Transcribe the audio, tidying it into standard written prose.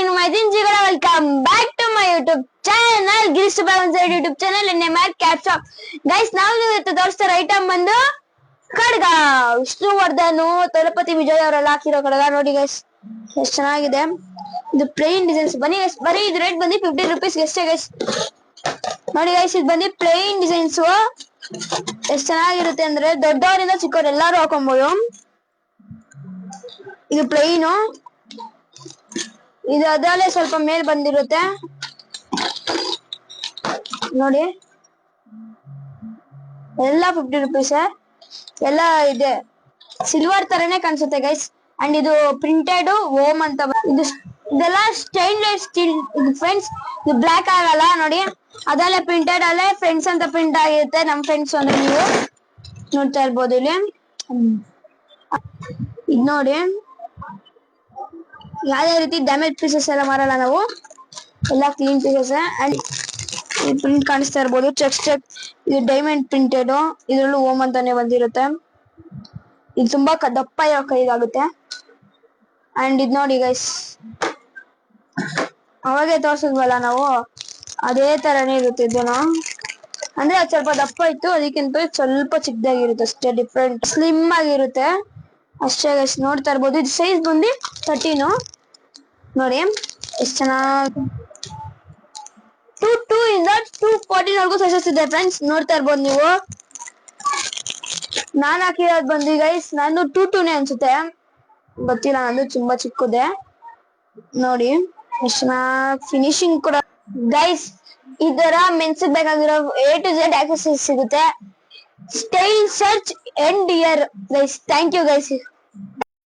నేను మైదిన్ జిగడ welcome back to my YouTube channel Girish ಬಾವನ್ಸೈಡ್ ಯೂಟ್ಯೂಬ್ ಚಾನೆಲ್ ಎನ್ನೇ ಮ್ಯಾಟ್ ಕ್ಯಾಪ್ ಶಾಪ್ ಗೈಸ್ ನಾವು ಇವತ್ತು ತೋರಿಸ್ತಾರ ಐಟಮ್ ಬಂದು ಕಡ್ಗ ವಿಷ್ಣುವರ್ಧನ್ ತಲಪತಿ ವಿಜಯ್ ಅವರೆಲ್ಲ ಹಾಕಿರೋ ಕಡ್ಗ ನೋಡಿ ಗೈಸ್ ಎಷ್ಟು ಚೆನ್ನಾಗಿದೆ ಇದು ಪ್ಲೇನ್ ಡಿಸೈನ್ಸ್ ಬನ್ನಿ ಗೈಸ್ ಬರೀ ಇದು ರೇಟ್ ಬಂದು 50 ರೂಪೀಸ್ ಎಷ್ಟೇ ಗೈಸ್ ನೋಡಿ ಗೈಸ್ ಇದು ಬಂದು ಪ್ಲೇನ್ ಡಿಸೈನ್ಸ್ ಎಷ್ಟು ಚೆನ್ನಾಗಿರುತ್ತೆ ಅಂದ್ರೆ ದೊಡ್ಡವರಿಂದ ಚಿಕ್ಕವರು ಎಲ್ಲರೂ ಹಾಕೊಬಹುದು ಇದು ಪ್ಲೇನ್ ಇದು ಅದಲ್ಲೇ ಸ್ವಲ್ಪ ಮೇಲ್ ಬಂದಿರುತ್ತೆ ನೋಡಿ ಎಲ್ಲ 50 ರೂಪೀಸ್ ಎಲ್ಲ ಇದೆ ಸಿಲ್ವರ್ ತರನೇ ಕಾಣಿಸುತ್ತೆ ಗೈಸ್ ಅಂಡ್ ಇದು ಪ್ರಿಂಟೆಡ್ ಓಮ್ ಅಂತ ಇದೆಲ್ಲ ಸ್ಟೈನ್ಲೆಸ್ ಸ್ಟೀಲ್ ಇದು ಫ್ರೆಂಡ್ಸ್ ಇದು ಬ್ಲಾಕ್ ಆಗಲ್ಲ ನೋಡಿ ಅದಲ್ಲೇ ಪ್ರಿಂಟೆಡ್ ಅಲ್ಲೇ ಫ್ರೆಂಡ್ಸ್ ಅಂತ ಪ್ರಿಂಟ್ ಆಗಿರುತ್ತೆ ನಮ್ ಫ್ರೆಂಡ್ಸ್ ಅಂದ್ರೆ ನೀವು ನೋಡ್ತಾ ಇರ್ಬೋದು ಇಲ್ಲಿ ಇದು ನೋಡಿ ಯಾವ್ದೇ ರೀತಿ ಡ್ಯಾಮೇಜ್ ಪೀಸಸ್ ಎಲ್ಲ ಮಾರಲ್ಲ ನಾವು ಎಲ್ಲ ಕ್ಲೀನ್ ಪೀಸಸ್ ಅಂಡ್ ಪ್ರಿಂಟ್ ಕಾಣಿಸ್ತಾ ಇರ್ಬೋದು ಚೆಕ್ ಇದು ಡೈಮಂಡ್ ಪ್ರಿಂಟೆಡ್ ಇದ್ರಲ್ಲೂ ಓಮ್ ಅಂತಾನೆ ಬಂದಿರುತ್ತೆ ಇದು ತುಂಬಾ ದಪ್ಪ ಇರೋ ಕೈಗಾಗುತ್ತೆ ಅಂಡ್ ಇದು ನೋಡಿ ಗೈಸ್ ಅವಾಗೆ ತೋರ್ಸಿದ್ವಲ್ಲ ನಾವು ಅದೇ ತರನೇ ಇರುತ್ತೆ ಇದನ್ನು ಅಂದ್ರೆ ಅದು ಸ್ವಲ್ಪ ದಪ್ಪ ಇತ್ತು ಅದಕ್ಕಿಂತ ಸ್ವಲ್ಪ ಚಿಕ್ಕದಾಗಿರುತ್ತೆ ಅಷ್ಟೇ ಡಿಫ್ರೆಂಟ್ ಸ್ಲಿಮ್ ಆಗಿರುತ್ತೆ ಅಷ್ಟೇ ಗೈಸ್ ನೋಡ್ತಾ ಇರ್ಬೋದು ಇದು ಸೈಜ್ ಬಂದು 13 ನೋಡಿ ಎಷ್ಟು ಚೆನ್ನಾಗಿ 2 ಇಂದ 214 ವರೆಗೂ ಸೈಜಸ್ ಇದೆ ಫ್ರೆಂಡ್ಸ್ ನೋಡ್ತಾ ಇರ್ಬೋದು ನೀವು ನಾನ್ ಹಾಕಿರೋದು ಬಂದು ಗೈಸ್ ನಂದು 2 ಅನ್ಸುತ್ತೆ ಗೊತ್ತಿಲ್ಲ ನಂದು ತುಂಬಾ ಚಿಕ್ಕದೆ ನೋಡಿ ಎಷ್ಟು ಚೆನ್ನಾಗಿ ಫಿನಿಶಿಂಗ್ ಕೂಡ ಗೈಸ್ ಇದರ ಮೆನ್ಸ್ ಬೇಕಾಗಿರೋ A to Z ಆಕ್ಸೆಸರೀಸ್ ಸಿಗುತ್ತೆ style search end year guys thank you guys